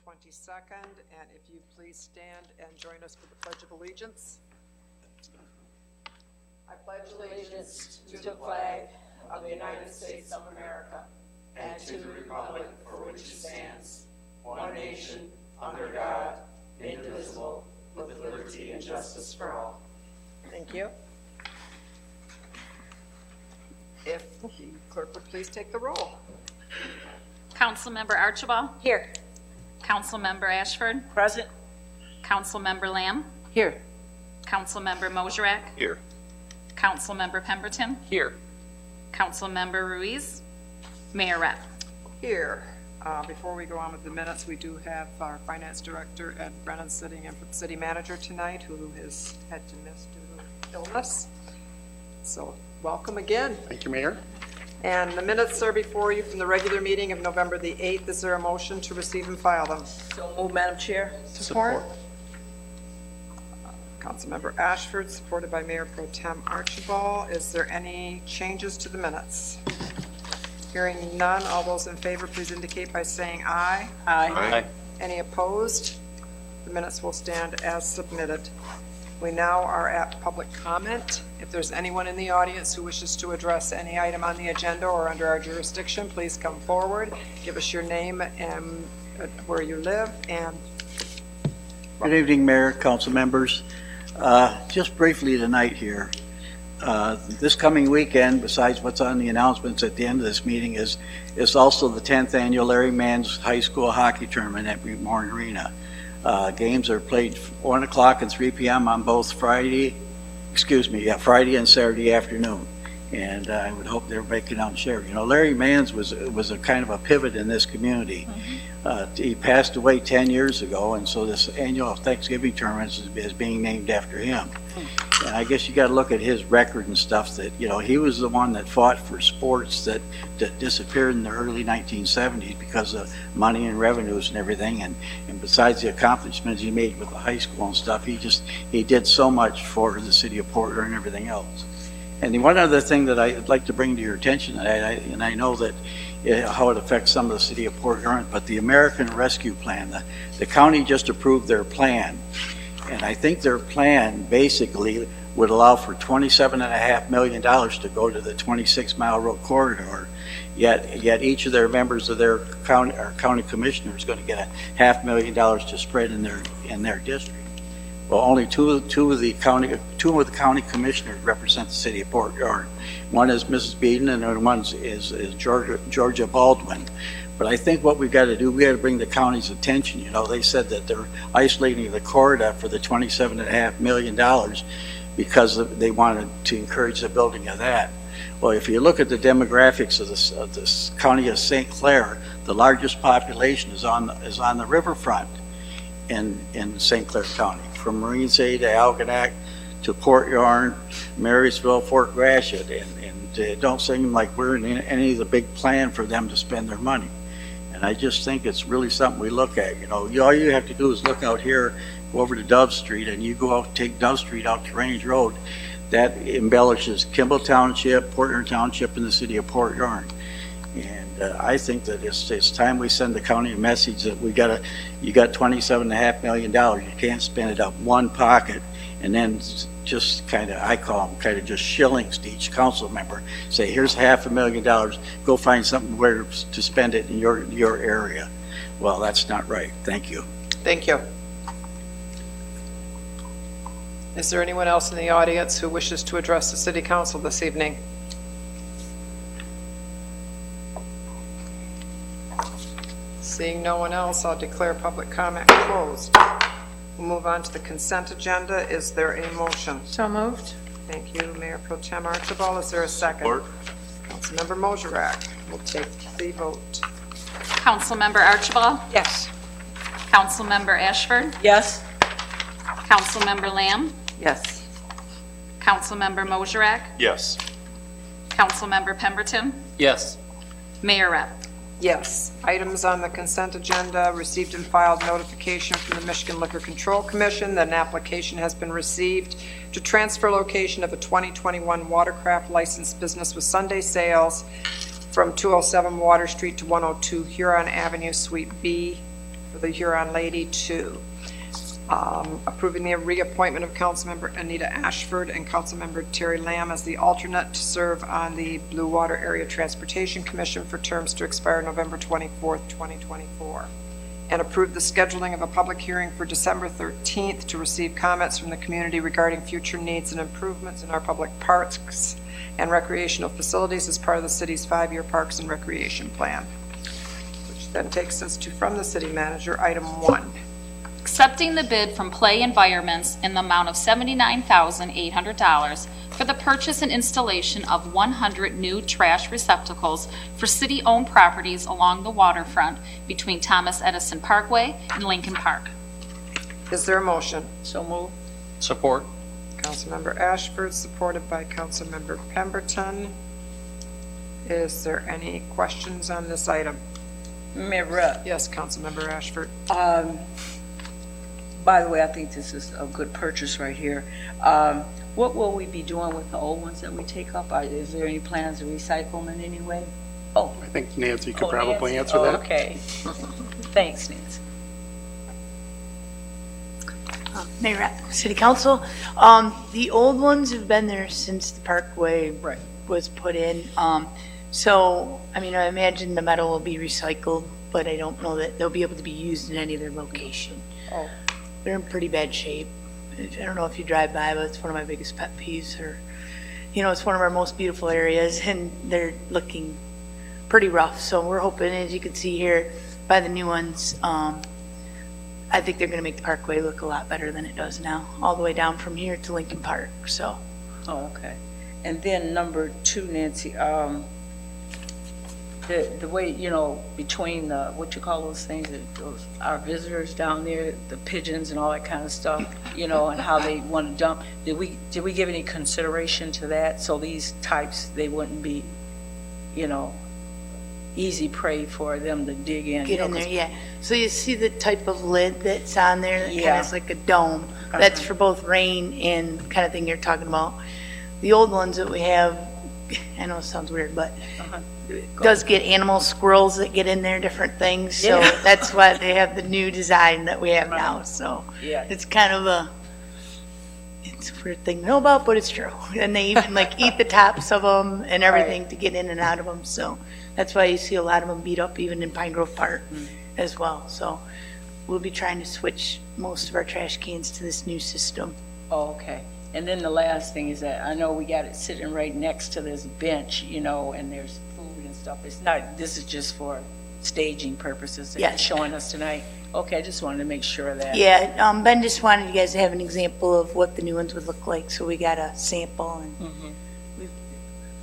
22nd, and if you please stand and join us for the Pledge of Allegiance. I pledge allegiance to the flag of the United States of America and to the republic for which it stands, one nation, under God, indivisible, with liberty and justice for all. Thank you. If the clerk would please take the roll. Councilmember Archibald. Here. Councilmember Ashford. Present. Councilmember Lamb. Here. Councilmember Mosherak. Here. Councilmember Pemberton. Here. Councilmember Ruiz. Mayor Rep. Here. Before we go on with the minutes, we do have our Finance Director, Ed Brennan, sitting in for the City Manager tonight, who has had to miss due to illness. So welcome again. Thank you, Mayor. And the minutes are before you from the regular meeting of November the 8th. Is there a motion to receive and file them? So move, Madam Chair. Support. Councilmember Ashford, supported by Mayor Pro Tem Archibald. Is there any changes to the minutes? Hearing none, all those in favor, please indicate by saying aye. Aye. Any opposed? The minutes will stand as submitted. We now are at public comment. If there's anyone in the audience who wishes to address any item on the agenda or under our jurisdiction, please come forward. Give us your name and where you live. And good evening, Mayor, council members. Just briefly tonight here, this coming weekend, besides what's on the announcements at the end of this meeting, is also the 10th annual Larry Mann's High School Hockey Tournament at Warren Arena. Games are played 1 o'clock and 3 p.m. on both Friday and Saturday afternoon. And I would hope they're making out share. You know, Larry Mann's was a kind of a pivot in this community. He passed away 10 years ago, and so this annual Thanksgiving tournament is being named after him. And I guess you got to look at his record and stuff that, you know, he was the one that fought for sports that disappeared in the early 1970s because of money and revenues and everything. And besides the accomplishments he made with the high school and stuff, he did so much for the city of Portland and everything else. And the one other thing that I'd like to bring to your attention, and I know that how it affects some of the city of Portland, but the American Rescue Plan, the county just approved their plan. And I think their plan basically would allow for $27.5 million to go to the 26-mile road corridor. Yet each of their members of their county commissioner is going to get $500,000 to spread in their district. Well, only two of the county commissioners represent the city of Port Huron. One is Mrs. Beeden, and one is Georgia Baldwin. But I think what we've got to do, we got to bring the county's attention. You know, they said that they're isolating the corridor for the $27.5 million because they wanted to encourage the building of that. Well, if you look at the demographics of this county of St. Clair, the largest population is on the riverfront in St. Clair County, from Marine City to Algonac to Port Huron, Marysville, Fort Gratiot, and it don't seem like we're in any of the big plan for them to spend their money. And I just think it's really something we look at. You know, all you have to do is look out here, go over to Dove Street, and you go out, take Dove Street out to Range Road. That embellishes Kimball Township, Port Huron Township, and the city of Port Huron. And I think that it's time we send the county a message that you got $27.5 million. You can't spend it up one pocket and then just I call them kind of just shillings to each council member. Say, here's $500,000. Go find something where to spend it in your area. Well, that's not right. Thank you. thank you. Is there anyone else in the audience who wishes to address the City Council this evening? Seeing no one else, I'll declare public comment closed. We'll move on to the consent agenda. Is there a motion? So moved. Thank you, Mayor Pro Tem Archibald. Is there a second? Support. Councilmember Mosherak will take the vote. Councilmember Archibald. Yes. Councilmember Ashford. Yes. Councilmember Lamb. Yes. Councilmember Mosherak. Yes. Councilmember Pemberton. Yes. Mayor Rep. Yes. Items on the consent agenda: received and filed notification from the Michigan Liquor Control Commission that an application has been received to transfer location of a 2021 watercraft licensed business with Sunday sales from 207 Water Street to 102 Huron Avenue, Suite B, for the Huron Lady 2. Approving the reappointment of Councilmember Anita Ashford and Councilmember Terry Lamb as the alternate to serve on the Blue Water Area Transportation Commission for terms to expire November 24th, 2024. And approve the scheduling of a public hearing for December 13th to receive comments from the community regarding future needs and improvements in our public parks and recreational facilities as part of the city's 5-year Parks and Recreation Plan. Which then takes us to, from the city manager, item 1. Accepting the bid from Play Environments in the amount of $79,800 for the purchase and installation of 100 new trash receptacles for city-owned properties along the waterfront between Thomas Edison Parkway and Lincoln Park. Is there a motion? So moved. Support. Councilmember Ashford, supported by Councilmember Pemberton. Is there any questions on this item? Mayor Rep, Yes, Councilmember Ashford. by the way, I think this is a good purchase right here. What will we be doing with the old ones that we take up? Is there any plans to recycle them in any way? Oh. I think Nancy could Oh, probably Nancy. answer Oh, that. okay. Thanks, Nancy. Mayor Rapp, City Council. The old ones have been there since the Parkway Right. was put in. So, I mean, I imagine the metal will be recycled, but I don't know that they'll be able to be used in any other location. Oh. They're in pretty bad shape. I don't know if you drive by, but it's one of my biggest pet peeves. Or, you know, it's one of our most beautiful areas, and they're looking pretty rough. So we're hoping, as you can see here, by the new ones, I think they're going to make the Parkway look a lot better than it does now, all the way down from here to Lincoln Park. So, Oh, okay. And then number 2, Nancy, the way, you know, between the, what you call those things, those, our visitors down there, the pigeons and all that kind of stuff, you know, and how they want to dump, did we give any consideration to that? So these types, they wouldn't be, you know, easy prey for them to dig in. get you know, in there, 'cause- yeah. So you see the type of lid that's on there that kind Yeah. of is like a dome. That's for both rain and kind of thing you're talking about. The old ones that we have, I know it sounds weird, but it does get animals, squirrels that get in there, different things. So Yeah. that's why they have the new design that we have Right. now. So Yeah. it's kind of it's a weird thing to know about, but it's true. And they even like eat the tops of them and everything to get in and out of them. So that's why you see a lot of them beat up even in Pine Grove Park as well. So we'll be trying to switch most of our trash cans to this new system. Oh, okay. And then the last thing is that I know we got it sitting right next to this bench, you know, and there's food and stuff. It's not, this is just for staging purposes that you're Yes. showing us tonight. Okay, I just wanted to make sure of that. Yeah, Ben just wanted you guys to have an example of what the new ones would look like, so we got a sample, and we've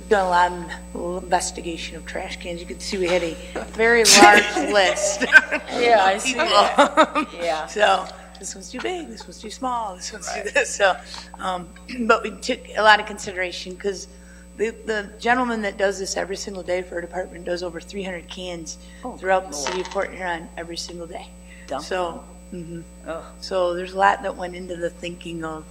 done a lot of investigation of trash cans. You can see we had a very large list. Yeah, I see that. Yeah. So, this one's too big, this one's too small, this one's too this, so, but we took a lot of consideration, because the gentleman that does this every single day for our department does over 300 cans throughout the city of Port Huron every single day. Dump. So, Oh, so there's a lot that went into the thinking of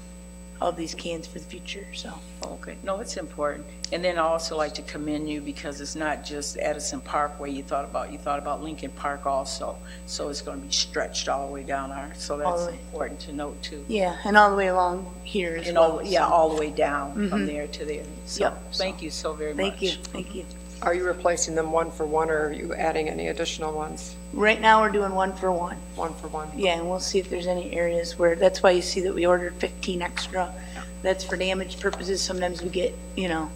these cans for the future, so. okay. No, it's important. And then I also like to commend you because it's not just Edison Parkway you thought about Lincoln Park also. So it's going to be stretched all the way down our, so All that's the way. important to note too. Yeah, and all the way along here as And well. all, yeah, so. all the way down from there to there. So, Yep. thank you so very much. Thank you, thank you. Are you replacing them one for one, or are you adding any additional ones? Right now, we're doing 1 for 1. One for one? Yeah, and we'll see if there's any areas where, that's why you see that we ordered 15 extra. That's for damage purposes. Sometimes we get, you know,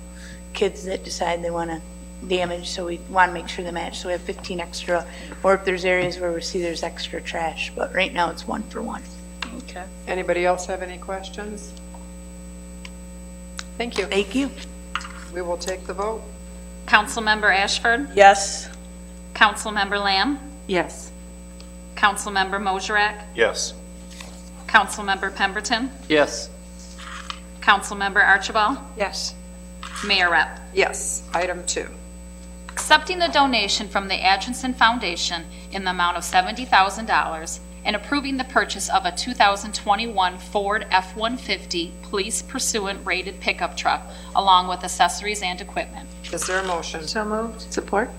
kids that decide they want to damage, so we want to make sure they match. So we have 15 extra, or if there's areas where we see there's extra trash. But right now, it's 1 for 1. Okay. Anybody else have any questions? Thank you. Thank you. We will take the vote. Councilmember Ashford? Yes. Councilmember Lamb? Yes. Councilmember Mosherak? Yes. Councilmember Pemberton? Yes. Councilmember Archibald? Yes. Mayor Rep. Yes. Item 2. Accepting the donation from the Atchison Foundation in the amount of $70,000 and approving the purchase of a 2021 Ford F-150 Police Pursuant Rated Pickup Truck, along with accessories and equipment. Is there a motion? So moved. Support.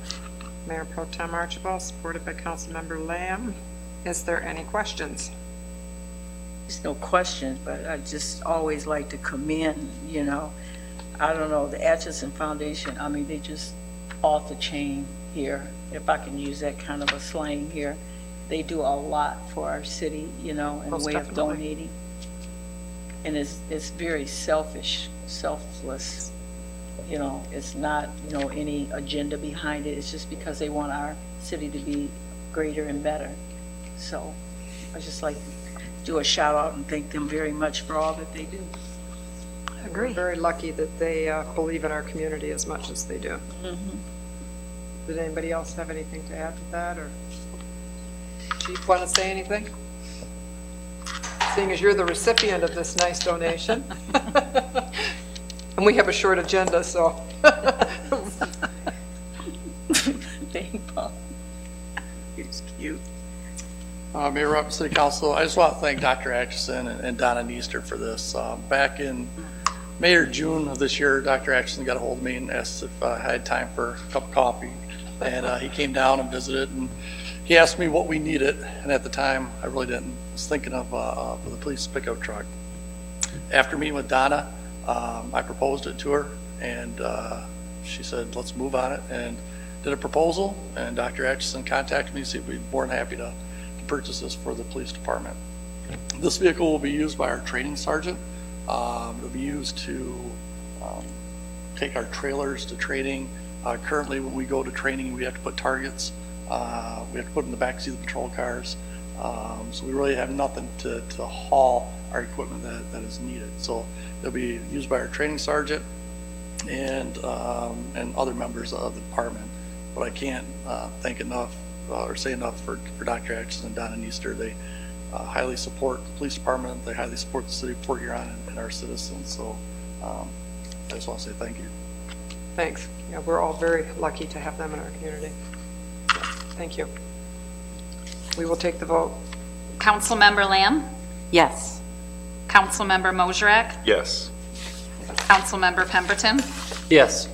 Mayor Pro Tem Archibald, supported by Councilmember Lamb. Is there any questions? There's no questions, but I just always like to commend, I don't know, the Atchison Foundation, I mean, they just off the chain here, if I can use that kind of a slang here. They do a lot for our city, in the Most way definitely. of donating. And it's very selfless. It's not, any agenda behind it. It's just because they want our city to be greater and better. So I just like to do a shout out and thank them very much for all that they do. We're very lucky that they believe in our community as much as they do. Did anybody else have anything to add to that, or Chief want to say anything? Seeing as you're the recipient of this nice donation. And we have a short agenda, so. Thank you, Paul. He's cute. Mayor, Rep, City Council, I just want to thank Dr. Atchison and Donna Neester for this. Back in May or June of this year, Dr. Atchison got a hold of me and asked if I had time for a cup of coffee. And he came down and visited, and he asked me what we needed. And at the time, I really didn't. I was thinking of the police pickup truck. After meeting with Donna, I proposed it to her, and she said, let's move on it, and did a proposal. And Dr. Atchison contacted me to see if we'd be more than happy to purchase this for the police department. This vehicle will be used by our training sergeant. It'll be used to take our trailers to training. Currently, when we go to training, we have to put targets. We have to put in the backseat of the patrol cars. So we really have nothing to haul our equipment that is needed. So it'll be used by our training sergeant and other members of the department. But I can't thank enough or say enough for Dr. Atchison and Donna Neester. They highly support the police department. They highly support the city of Port Huron and our citizens. So I just want to say thank you. Thanks. Yeah, we're all very lucky to have them in our community. Thank you. We will take the vote. Councilmember Lamb? Yes. Councilmember Mosrak? Yes. Councilmember Pemberton? Yes.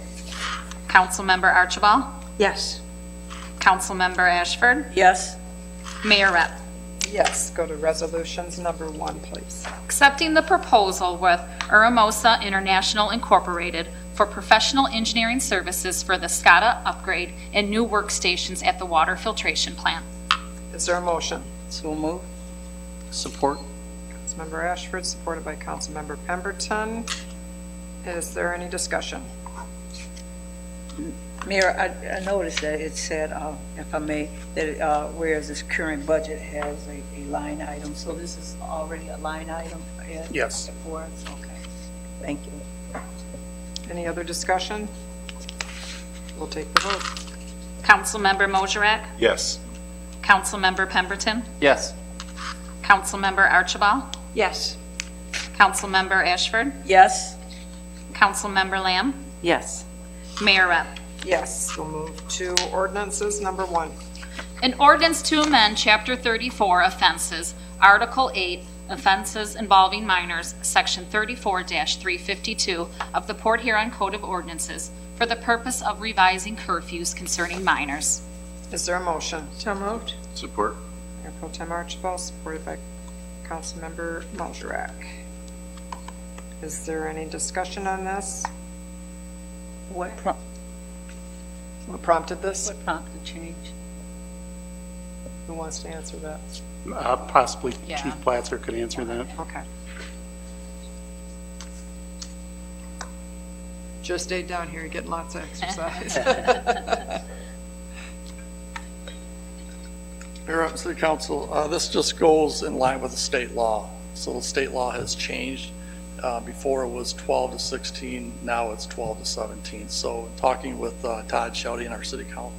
Councilmember Archibald? Yes. Councilmember Ashford? Yes? Mayor Rep. Yes, go to resolutions number 1, please. Accepting the proposal with Uramosa International Incorporated for professional engineering services for the SCADA upgrade and new workstations at the water filtration plant. Is there a motion? So move. Support. Councilmember Ashford, supported by Councilmember Pemberton. Is there any discussion? Mayor, I noticed that it said, if I may, that whereas this current budget has a line item, so this is already a line item? Yes. For us, okay. Thank you. Any other discussion? We'll take the vote. Councilmember Mosrak? Yes. Councilmember Pemberton? Yes. Councilmember Archibald? Yes. Councilmember Ashford? Yes? Councilmember Lamb? Yes. Mayor Rep. Yes, we'll move to ordinances number 1. An ordinance to amend Chapter 34 offenses, Article 8, offenses involving minors, Section 34-352 of the Port Huron Code of Ordinances for the purpose of revising curfews concerning minors. Is there a motion? So moved. Support. Mayor Pro Tem Archibald, supported by Councilmember Mosrak. Is there any discussion on this? What What prompted this? prompted change? Who wants to answer that? Possibly Yeah. Chief Platzer could answer that. Okay. Just stayed down here, you're getting lots of exercise. Mayor, Rep, City Council, this just goes in line with the state law. So the state law has changed. Before it was 12 to 16, now it's 12 to 17. So talking with Todd Shouty and our city council,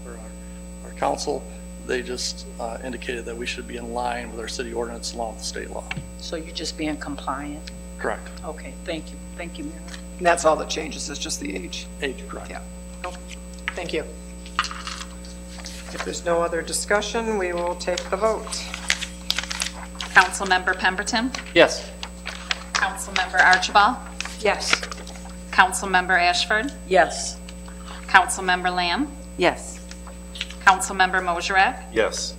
our council, they just indicated that we should be in line with our city ordinance along with the state law. So you're just being compliant? Correct. Okay, thank you. Thank you, Mayor. And that's all that changes, it's just the age. Age, correct. Yeah. Oh, thank you. If there's no other discussion, we will take the vote. Councilmember Pemberton? Yes. Councilmember Archibald? Yes. Councilmember Ashford? Yes? Councilmember Lamb? Yes. Councilmember Mosrak? Yes.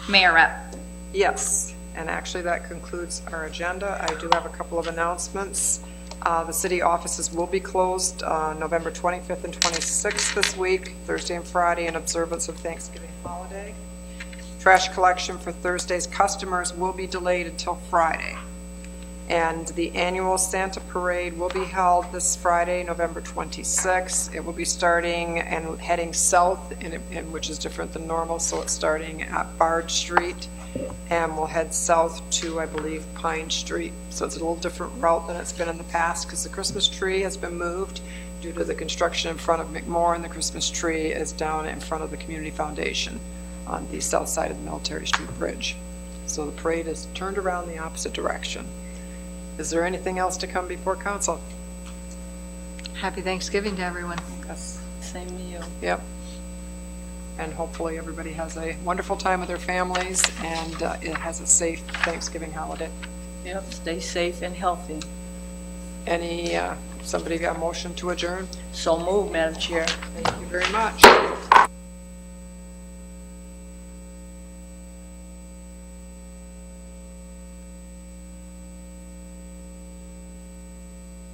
Mayor Rep. Yes, and actually that concludes our agenda. I do have a couple of announcements. The city offices will be closed November 25th and 26th this week, Thursday and Friday, in observance of Thanksgiving holiday. Trash collection for Thursday's customers will be delayed until Friday. And the annual Santa Parade will be held this Friday, November 26th. It will be starting and heading south, which is different than normal, so it's starting at Bard Street, and we'll head south to, I believe, Pine Street. So it's a little different route than it's been in the past, because the Christmas tree has been moved due to the construction in front of McMorran, and the Christmas tree is down in front of the Community Foundation on the south side of the Military Street Bridge. So the parade is turned around the opposite direction. Is there anything else to come before council? Happy Thanksgiving to everyone. Yes. Same to you. Yep. And hopefully everybody has a wonderful time with their families, and it has a safe Thanksgiving holiday. Yep, stay safe and healthy. Somebody got a motion to adjourn? So move, Madam Chair. Thank you very much.